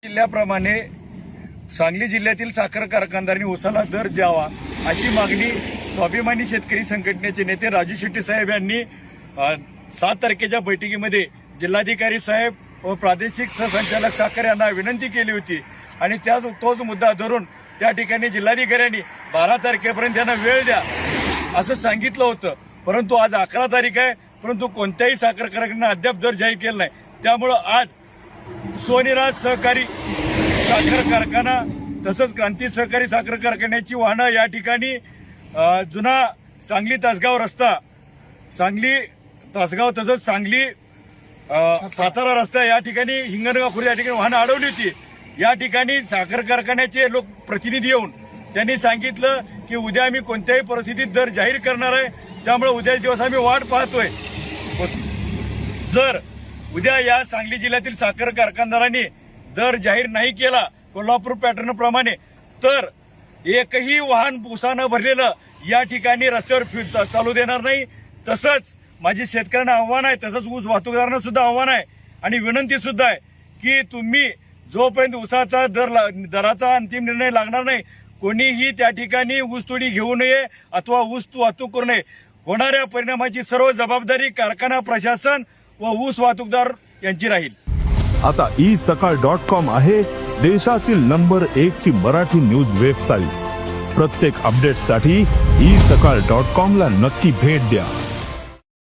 जिल्ह्याप्रमाणे सांगली जिल्ह्यातील साखर कारखानदारांनी ऊसाला दर द्यावा अशी मागणी स्वाभिमानी शेतकरी संघटनेचे नेते राजू शेट्टी साहेब यांनी 7 तारखेच्या बैठकीमध्ये जिल्हाधिकारी साहेब व प्रादेशिक सहसंचालक साखर यांना विनंती केली होती आणि तोच मुद्दा धरून त्या ठिकाणी जिल्हाधिकाऱ्यांनी 12 तारखेपर्यंत त्यांना वेळ द्या असं सांगितलं होतं। परंतु आज 11 तारीख आहे, परंतु कोणत्याही साखर कारखान्याने अद्याप दर जाहीर केला नाही। त्यामुळे आज सोनीराज सहकारी साखर कारखाना तसंच क्रांती सहकारी साखर कारखान्याची वाहनं या ठिकाणी जुना सांगली तासगाव रस्ता, सांगली तासगाव तसंच सांगली सातारा रस्ता या ठिकाणी हिंगणगाव खुर्द या ठिकाणी वाहनं अडवली होती। या ठिकाणी साखर कारखान्याचे लोक प्रतिनिधी येऊन त्यांनी सांगितलं की उद्या आम्ही कोणत्याही परिस्थितीत दर जाहीर करणार आहे, त्यामुळे उद्या दिवस आम्ही वाट पाहतोय। जर उद्या या सांगली जिल्ह्यातील साखर कारखानदारांनी दर जाहीर नाही केला कोल्हापूर पॅटर्न प्रमाणे, तर एकही वाहन ऊसानं भरलेलं या ठिकाणी रस्त्यावर चालू देणार नाही। तसंच माझी शेतकऱ्यांना आव्हान आहे, तसंच ऊस वाहतूकदारांना सुद्धा आव्हान आहे आणि विनंती सुद्धा आहे की तुम्ही जोपर्यंत ऊसाचा दराचा अंतिम निर्णय लागणार नाही, कोणीही त्या ठिकाणी ऊसतोडी घेऊ नये अथवा ऊस वाहतूक करू नये। होणाऱ्या परिणामाची सर्व जबाबदारी कारखाना प्रशासन व ऊस वाहतूकदार यांची राहील। आता isakal.com आहे देशातील नंबर 1 ची मराठी न्यूज वेबसाईट। प्रत्येक अपडेटसाठी isakal.com ला नक्की भेट द्या।